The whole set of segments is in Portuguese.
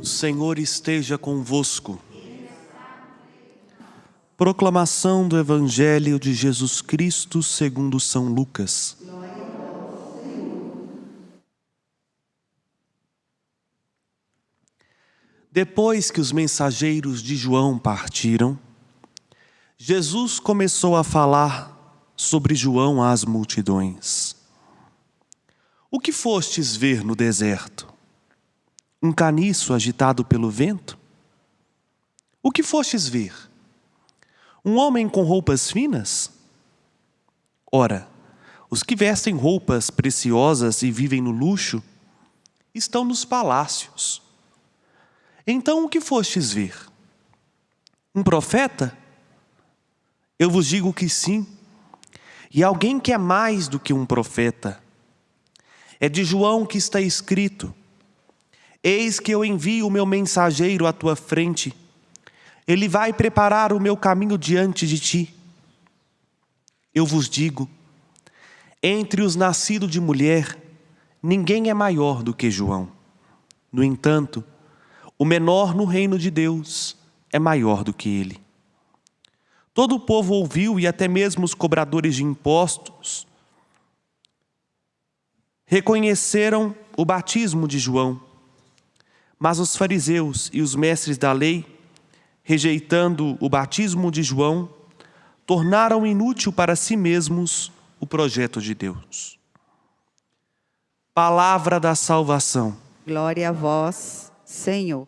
O Senhor esteja convosco. Proclamação do Evangelho de Jesus Cristo segundo São Lucas. Depois que os mensageiros de João partiram, Jesus começou a falar sobre João às multidões. O que fostes ver no deserto? Um caniço agitado pelo vento? O que fostes ver? Um homem com roupas finas? Ora, os que vestem roupas preciosas e vivem no luxo estão nos palácios. Então o que fostes ver? Um profeta? Eu vos digo que sim, e alguém que é mais do que um profeta. É de João que está escrito: eis que eu envio o meu mensageiro à tua frente. Ele vai preparar o meu caminho diante de ti. Eu vos digo, entre os nascidos de mulher, ninguém é maior do que João. No entanto, o menor no reino de Deus é maior do que ele. Todo o povo ouviu, e até mesmo os cobradores de impostos reconheceram o batismo de João. Mas os fariseus e os mestres da lei, rejeitando o batismo de João, tornaram inútil para si mesmos o projeto de Deus. Palavra da salvação. Glória a vós, Senhor.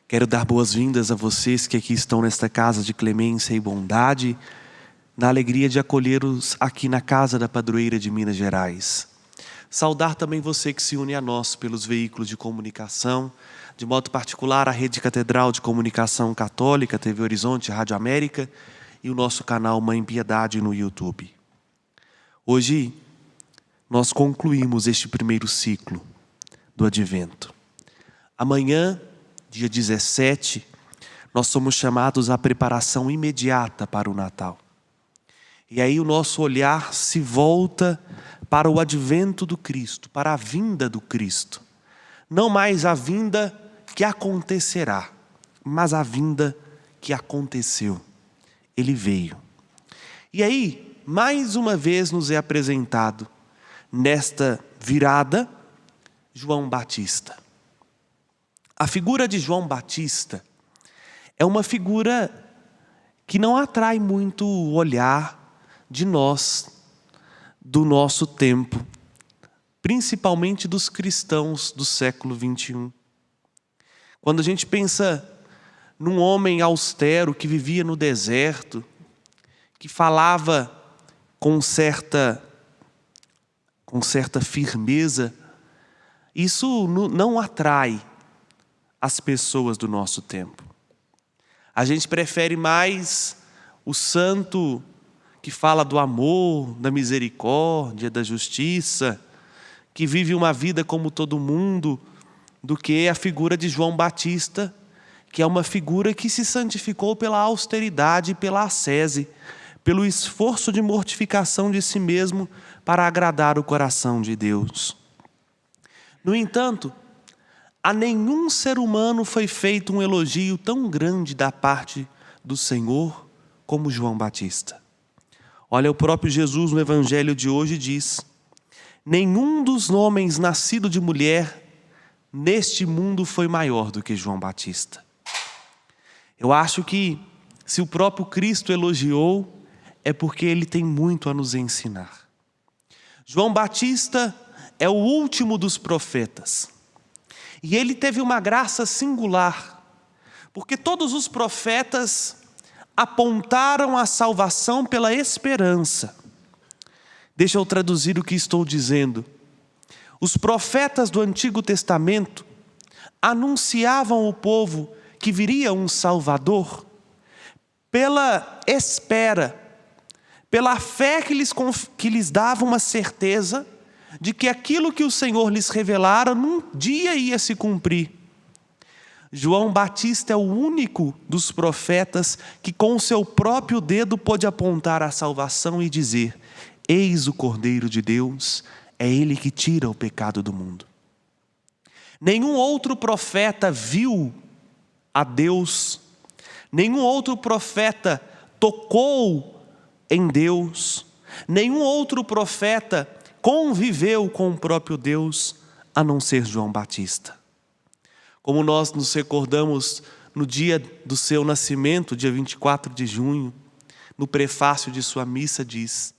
Quero dar boas-vindas a vocês que aqui estão nesta casa de clemência e bondade, na alegria de acolhê-los aqui na Casa da Padroeira de Minas Gerais. Saudar também você que se une a nós pelos veículos de comunicação, de modo particular a Rede Catedral de Comunicação Católica, TV Horizonte, Rádio América e o nosso canal Mãe Piedade no YouTube. Hoje nós concluímos este primeiro ciclo do Advento. Amanhã, dia 17, nós somos chamados à preparação imediata para o Natal. E aí o nosso olhar se volta para o advento do Cristo, para a vinda do Cristo. Não mais a vinda que acontecerá, mas a vinda que aconteceu. Ele veio. E aí, mais uma vez nos é apresentado, nesta virada, João Batista. A figura de João Batista é uma figura que não atrai muito o olhar de nós, do nosso tempo, principalmente dos cristãos do século 21. Quando a gente pensa num homem austero que vivia no deserto, que falava com certa firmeza, isso não atrai as pessoas do nosso tempo. A gente prefere mais o santo que fala do amor, da misericórdia, da justiça, que vive uma vida como todo mundo, do que a figura de João Batista, que é uma figura que se santificou pela austeridade e pela ascese, pelo esforço de mortificação de si mesmo para agradar o coração de Deus. No entanto, a nenhum ser humano foi feito um elogio tão grande da parte do Senhor como João Batista. Olha, o próprio Jesus no Evangelho de hoje diz: nenhum dos homens nascidos de mulher neste mundo foi maior do que João Batista. Eu acho que se o próprio Cristo elogiou, é porque ele tem muito a nos ensinar. João Batista é o último dos profetas. E ele teve uma graça singular, porque todos os profetas apontaram a salvação pela esperança. Deixa eu traduzir o que estou dizendo. Os profetas do Antigo Testamento anunciavam ao povo que viria um Salvador pela espera, pela fé que lhes dava uma certeza de que aquilo que o Senhor lhes revelara num dia ia se cumprir. João Batista é o único dos profetas que com o seu próprio dedo pôde apontar a salvação e dizer: Eis o Cordeiro de Deus, é Ele que tira o pecado do mundo. Nenhum outro profeta viu a Deus, nenhum outro profeta tocou em Deus, nenhum outro profeta conviveu com o próprio Deus, a não ser João Batista. Como nós nos recordamos no dia do seu nascimento, dia 24 de junho, no prefácio de sua missa diz: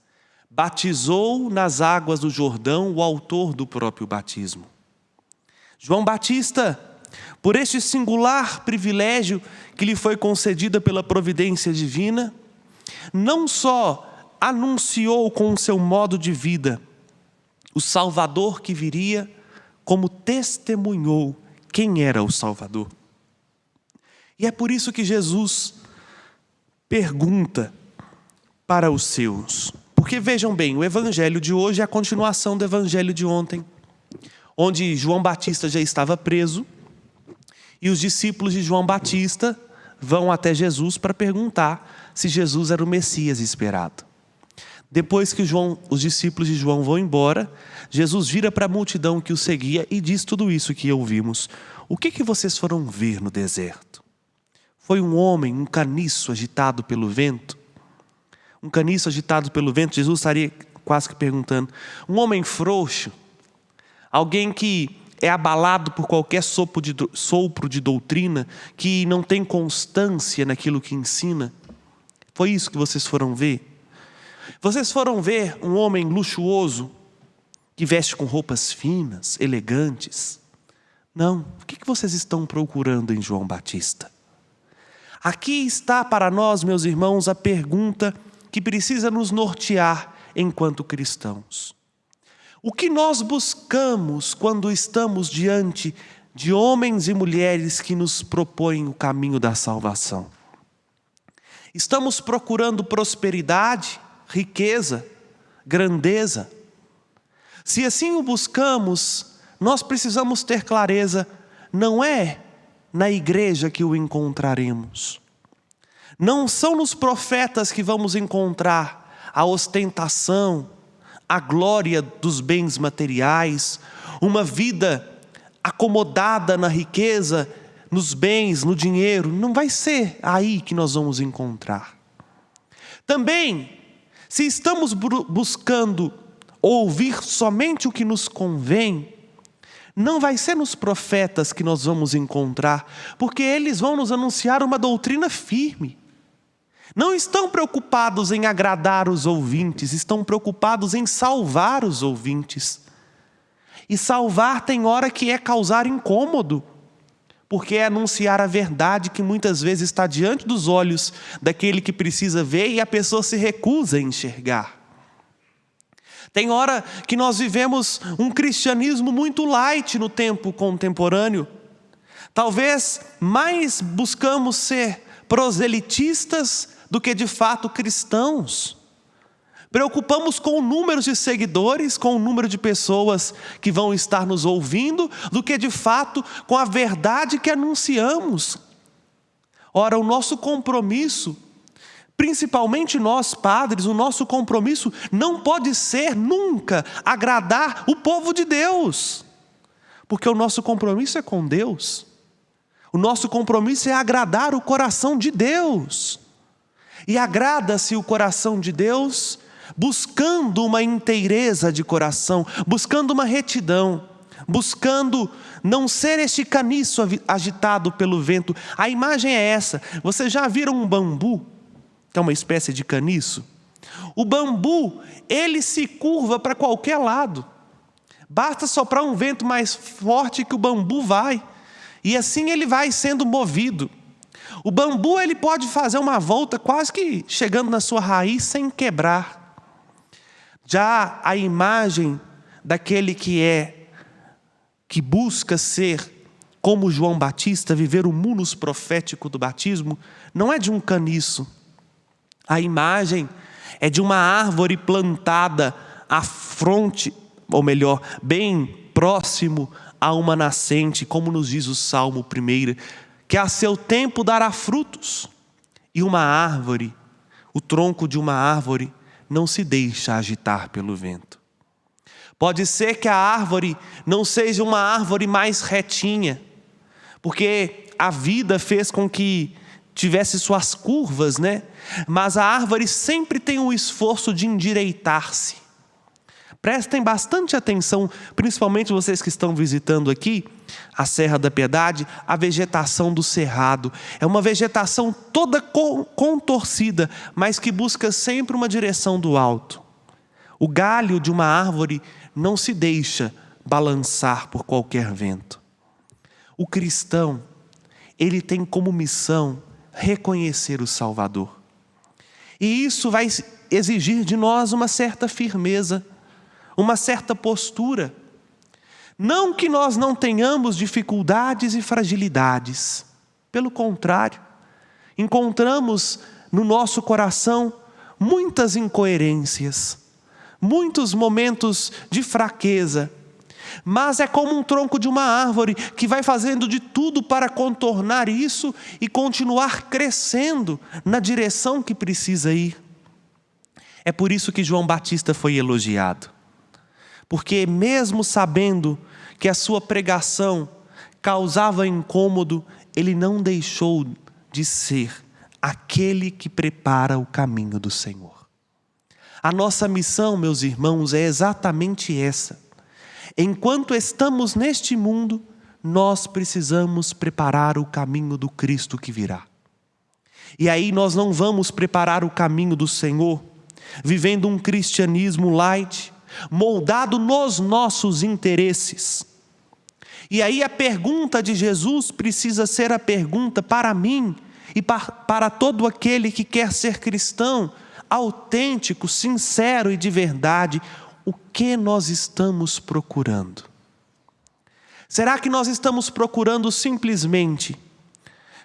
batizou nas águas do Jordão o autor do próprio batismo. João Batista, por este singular privilégio que lhe foi concedido pela providência divina, não só anunciou com o seu modo de vida o Salvador que viria, como testemunhou quem era o Salvador. E é por isso que Jesus pergunta para os seus. Porque vejam bem, o evangelho de hoje é a continuação do evangelho de ontem, onde João Batista já estava preso e os discípulos de João Batista vão até Jesus para perguntar se Jesus era o Messias esperado. Depois que os discípulos de João vão embora, Jesus vira para a multidão que o seguia e diz tudo isso que ouvimos. O que vocês foram ver no deserto? Foi um homem, um caniço agitado pelo vento? Um caniço agitado pelo vento, Jesus estaria quase que perguntando. Um homem frouxo? Alguém que é abalado por qualquer sopro de doutrina, que não tem constância naquilo que ensina? Foi isso que vocês foram ver? Vocês foram ver um homem luxuoso, que veste com roupas finas, elegantes? Não. O que vocês estão procurando em João Batista? Aqui está para nós, meus irmãos, a pergunta que precisa nos nortear enquanto cristãos. O que nós buscamos quando estamos diante de homens e mulheres que nos propõem o caminho da salvação? Estamos procurando prosperidade, riqueza, grandeza? Se assim o buscamos, nós precisamos ter clareza, não é na igreja que o encontraremos. Não são nos profetas que vamos encontrar a ostentação, a glória dos bens materiais, uma vida acomodada na riqueza, nos bens, no dinheiro. Não vai ser aí que nós vamos encontrar. Também, se estamos buscando ouvir somente o que nos convém, não vai ser nos profetas que nós vamos encontrar, porque eles vão nos anunciar uma doutrina firme. Não estão preocupados em agradar os ouvintes, estão preocupados em salvar os ouvintes. E salvar tem hora que é causar incômodo, porque é anunciar a verdade que muitas vezes está diante dos olhos daquele que precisa ver e a pessoa se recusa a enxergar. Tem hora que nós vivemos um cristianismo muito light no tempo contemporâneo. Talvez mais buscamos ser proselitistas do que de fato cristãos. Preocupamos com o número de seguidores, com o número de pessoas que vão estar nos ouvindo, do que de fato com a verdade que anunciamos. Ora, o nosso compromisso, principalmente nós padres, o nosso compromisso não pode ser nunca agradar o povo de Deus, porque o nosso compromisso é com Deus. O nosso compromisso é agradar o coração de Deus. E agrada-se o coração de Deus buscando uma inteireza de coração, buscando uma retidão, buscando não ser este caniço agitado pelo vento. A imagem é essa. Vocês já viram um bambu, que é uma espécie de caniço? O bambu, ele se curva para qualquer lado. Basta soprar um vento mais forte que o bambu vai. E assim ele vai sendo movido. O bambu, ele pode fazer uma volta quase que chegando na sua raiz sem quebrar. Já a imagem daquele que busca ser como João Batista, viver o munus profético do batismo, não é de um caniço. A imagem é de uma árvore plantada à fronte, ou melhor, bem próximo a uma nascente, como nos diz o Salmo 1, que a seu tempo dará frutos. E uma árvore, o tronco de uma árvore, não se deixa agitar pelo vento. Pode ser que a árvore não seja uma árvore mais retinha, porque a vida fez com que tivesse suas curvas, né? Mas a árvore sempre tem o esforço de endireitar-se. Prestem bastante atenção, principalmente vocês que estão visitando aqui a Serra da Piedade, a vegetação do cerrado. É uma vegetação toda contorcida, mas que busca sempre uma direção do alto. O galho de uma árvore não se deixa balançar por qualquer vento. O cristão, ele tem como missão reconhecer o Salvador. E isso vai exigir de nós uma certa firmeza, uma certa postura. Não que nós não tenhamos dificuldades e fragilidades. Pelo contrário, encontramos no nosso coração muitas incoerências, muitos momentos de fraqueza. Mas é como um tronco de uma árvore que vai fazendo de tudo para contornar isso e continuar crescendo na direção que precisa ir. É por isso que João Batista foi elogiado. Porque mesmo sabendo que a sua pregação causava incômodo, ele não deixou de ser aquele que prepara o caminho do Senhor. A nossa missão, meus irmãos, é exatamente essa. Enquanto estamos neste mundo, nós precisamos preparar o caminho do Cristo que virá. E aí nós não vamos preparar o caminho do Senhor vivendo um cristianismo light, moldado nos nossos interesses. E aí a pergunta de Jesus precisa ser a pergunta para mim e para todo aquele que quer ser cristão, autêntico, sincero e de verdade. O que nós estamos procurando? Será que nós estamos procurando simplesmente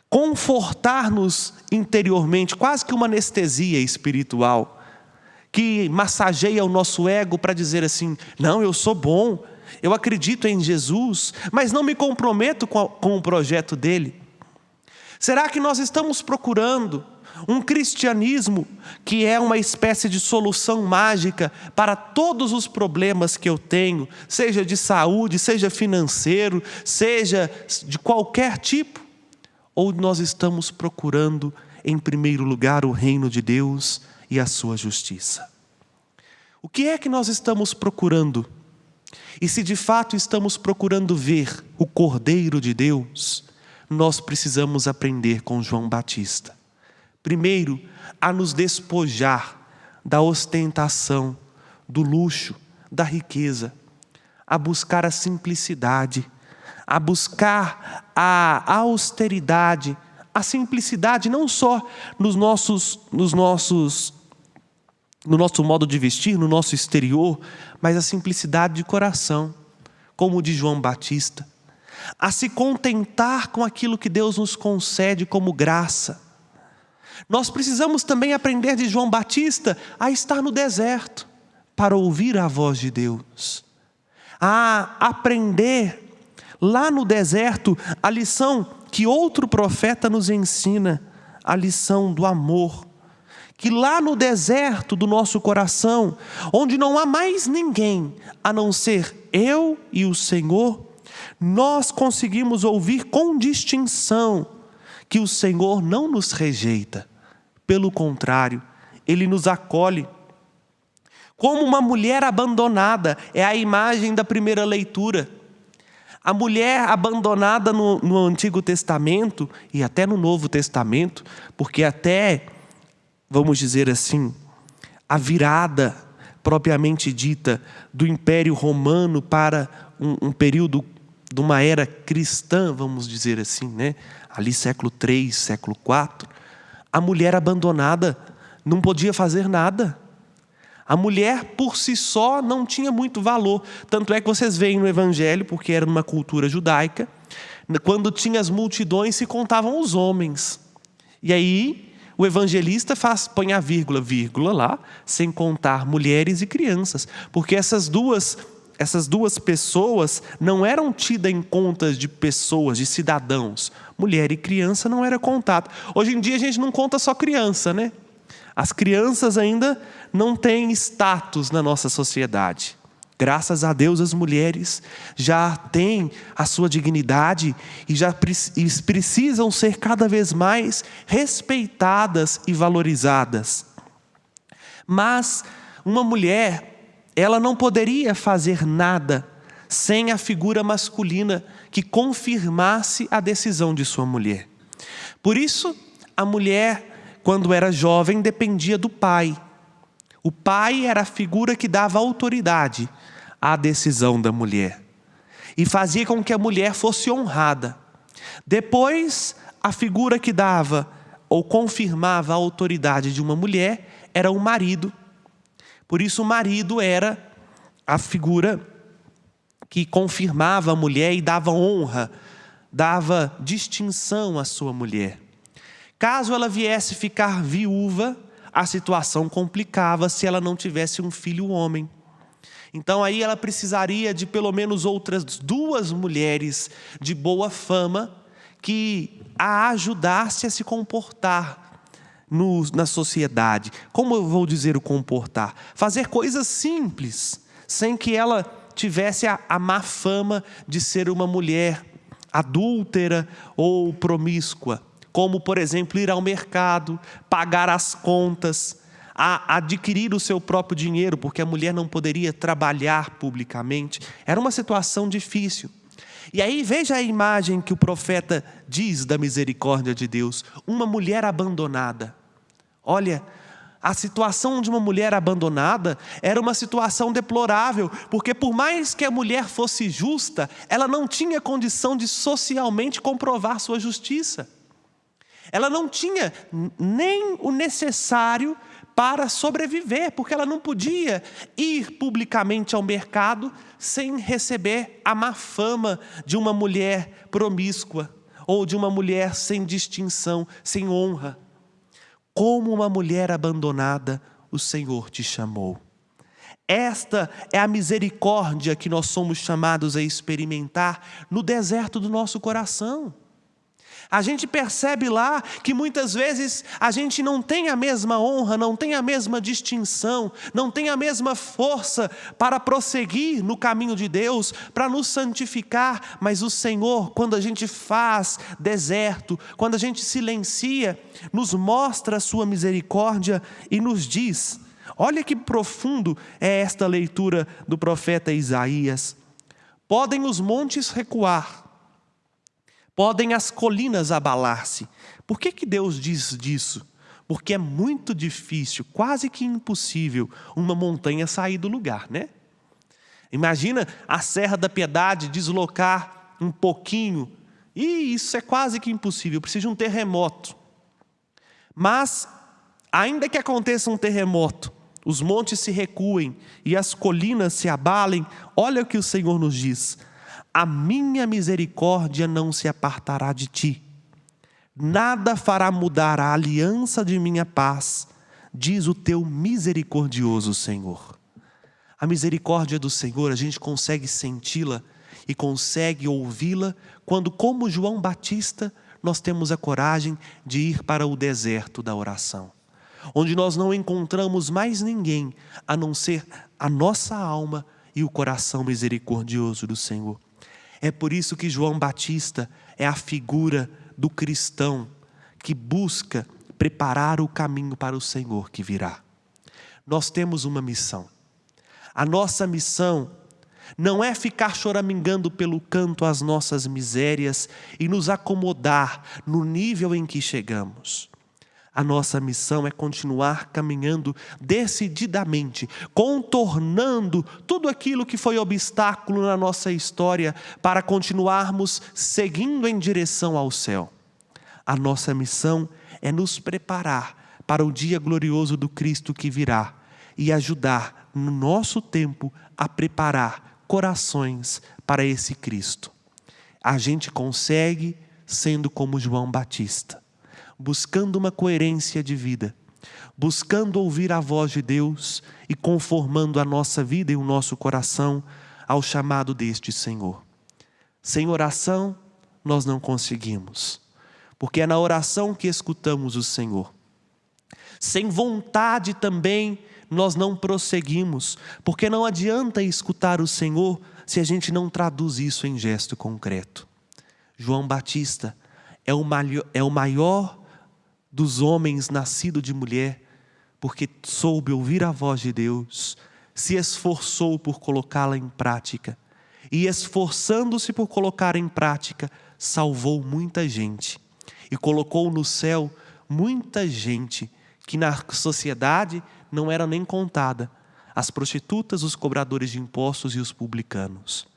confortar-nos interiormente, quase que uma anestesia espiritual, que massageia o nosso ego para dizer assim: não, eu sou bom, eu acredito em Jesus, mas não me comprometo com o projeto dele? Será que nós estamos procurando um cristianismo que é uma espécie de solução mágica para todos os problemas que eu tenho, seja de saúde, seja financeiro, seja de qualquer tipo? Ou nós estamos procurando, em primeiro lugar, o reino de Deus e a sua justiça? O que é que nós estamos procurando? E se de fato estamos procurando ver o Cordeiro de Deus, nós precisamos aprender com João Batista. Primeiro, a nos despojar da ostentação, do luxo, da riqueza, a buscar a simplicidade, a buscar a austeridade, a simplicidade não só no nosso modo de vestir, no nosso exterior, mas a simplicidade de coração, como o de João Batista, a se contentar com aquilo que Deus nos concede como graça. Nós precisamos também aprender de João Batista a estar no deserto para ouvir a voz de Deus, a aprender lá no deserto a lição que outro profeta nos ensina, a lição do amor, que lá no deserto do nosso coração, onde não há mais ninguém a não ser eu e o Senhor, nós conseguimos ouvir com distinção que o Senhor não nos rejeita. Pelo contrário, Ele nos acolhe. Como uma mulher abandonada, é a imagem da primeira leitura. A mulher abandonada no Antigo Testamento e até no Novo Testamento, porque até, vamos dizer assim, a virada propriamente dita do Império Romano para um período de uma era cristã, vamos dizer assim, né? Ali século III, século IV, a mulher abandonada não podia fazer nada. A mulher por si só não tinha muito valor. Tanto é que vocês veem no Evangelho, porque era numa cultura judaica, quando tinha as multidões se contavam os homens. E aí o evangelista põe a vírgula lá, sem contar mulheres e crianças, porque essas duas pessoas não eram tidas em contas de pessoas, de cidadãos. Mulher e criança não era contado. Hoje em dia a gente não conta só criança, né? As crianças ainda não têm status na nossa sociedade. Graças a Deus, as mulheres já têm a sua dignidade e já precisam ser cada vez mais respeitadas e valorizadas. Mas uma mulher, ela não poderia fazer nada sem a figura masculina que confirmasse a decisão de sua mulher. Por isso, a mulher, quando era jovem, dependia do pai. O pai era a figura que dava autoridade à decisão da mulher e fazia com que a mulher fosse honrada. Depois, a figura que dava ou confirmava a autoridade de uma mulher era o marido. Por isso, o marido era a figura que confirmava a mulher e dava honra, dava distinção à sua mulher. Caso ela viesse ficar viúva, a situação complicava se ela não tivesse um filho homem. Então aí ela precisaria de pelo menos outras 2 mulheres de boa fama que a ajudasse a se comportar na sociedade. Como eu vou dizer o comportar? Fazer coisas simples, sem que ela tivesse a má fama de ser uma mulher adúltera ou promíscua. Como, por exemplo, ir ao mercado, pagar as contas, adquirir o seu próprio dinheiro, porque a mulher não poderia trabalhar publicamente. Era uma situação difícil. E aí veja a imagem que o profeta diz da misericórdia de Deus. Uma mulher abandonada. Olha, a situação de uma mulher abandonada era uma situação deplorável, porque por mais que a mulher fosse justa, ela não tinha condição de socialmente comprovar sua justiça. Ela não tinha nem o necessário para sobreviver, porque ela não podia ir publicamente ao mercado sem receber a má fama de uma mulher promíscua ou de uma mulher sem distinção, sem honra. Como uma mulher abandonada, o Senhor te chamou. Esta é a misericórdia que nós somos chamados a experimentar no deserto do nosso coração. A gente percebe lá que muitas vezes a gente não tem a mesma honra, não tem a mesma distinção, não tem a mesma força para prosseguir no caminho de Deus, para nos santificar. Mas o Senhor, quando a gente faz deserto, quando a gente silencia, nos mostra a sua misericórdia e nos diz, olha que profundo é esta leitura do profeta Isaías. Podem os montes recuar, podem as colinas abalar-se. Por que Deus diz disso? Porque é muito difícil, quase que impossível, uma montanha sair do lugar, né? Imagina a Serra da Piedade deslocar um pouquinho. E isso é quase que impossível, precisa de um terremoto. Mas, ainda que aconteça um terremoto, os montes se recuem e as colinas se abalem, olha o que o Senhor nos diz. A minha misericórdia não se apartará de ti. Nada fará mudar a aliança de minha paz, diz o teu misericordioso Senhor. A misericórdia do Senhor, a gente consegue senti-la e consegue ouvi-la quando, como João Batista, nós temos a coragem de ir para o deserto da oração, onde nós não encontramos mais ninguém a não ser a nossa alma e o coração misericordioso do Senhor. É por isso que João Batista é a figura do cristão que busca preparar o caminho para o Senhor que virá. Nós temos uma missão. A nossa missão não é ficar choramingando pelo canto as nossas misérias e nos acomodar no nível em que chegamos. A nossa missão é continuar caminhando decididamente, contornando tudo aquilo que foi obstáculo na nossa história para continuarmos seguindo em direção ao céu. A nossa missão é nos preparar para o dia glorioso do Cristo que virá e ajudar no nosso tempo a preparar corações para esse Cristo. A gente consegue sendo como João Batista, buscando uma coerência de vida, buscando ouvir a voz de Deus e conformando a nossa vida e o nosso coração ao chamado deste Senhor. Sem oração, nós não conseguimos, porque é na oração que escutamos o Senhor. Sem vontade também nós não prosseguimos, porque não adianta escutar o Senhor se a gente não traduz isso em gesto concreto. João Batista é o maior dos homens nascido de mulher, porque soube ouvir a voz de Deus, se esforçou por colocá-la em prática, e esforçando-se por colocar em prática, salvou muita gente, e colocou no céu muita gente que na sociedade não era nem contada, as prostitutas, os cobradores de impostos e os publicanos,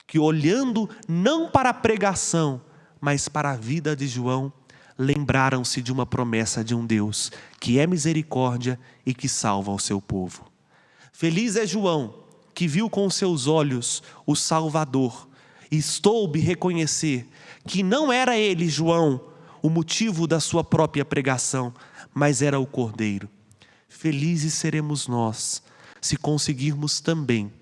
que olhando não para a pregação, mas para a vida de João, lembraram-se de uma promessa de um Deus que é misericórdia e que salva o seu povo. Feliz é João, que viu com seus olhos o Salvador e soube reconhecer que não era ele, João, o motivo da sua própria pregação, mas era o Cordeiro. Felizes seremos nós, se conseguirmos também,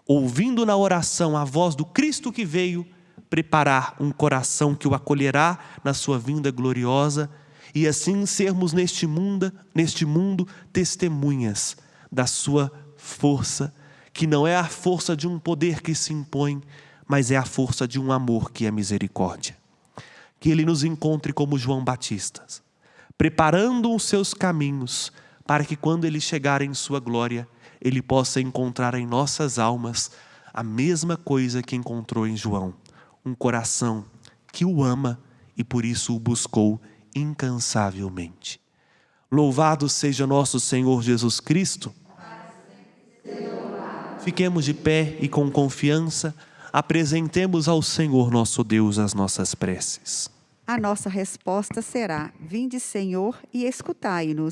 ouvindo na oração a voz do Cristo que veio, preparar um coração que o acolherá na sua vinda gloriosa e assim sermos neste mundo testemunhas da sua força, que não é a força de um poder que se impõe, mas é a força de um amor que é misericórdia. Que Ele nos encontre como João Batista, preparando os seus caminhos, para que quando Ele chegar em sua glória, Ele possa encontrar em nossas almas a mesma coisa que encontrou em João, um coração que o ama e por isso o buscou incansavelmente. Louvado seja nosso Senhor Jesus Cristo. Fiquemos de pé e com confiança apresentemos ao Senhor nosso Deus as nossas preces. A nossa resposta será: vinde, Senhor, e escutai-nos.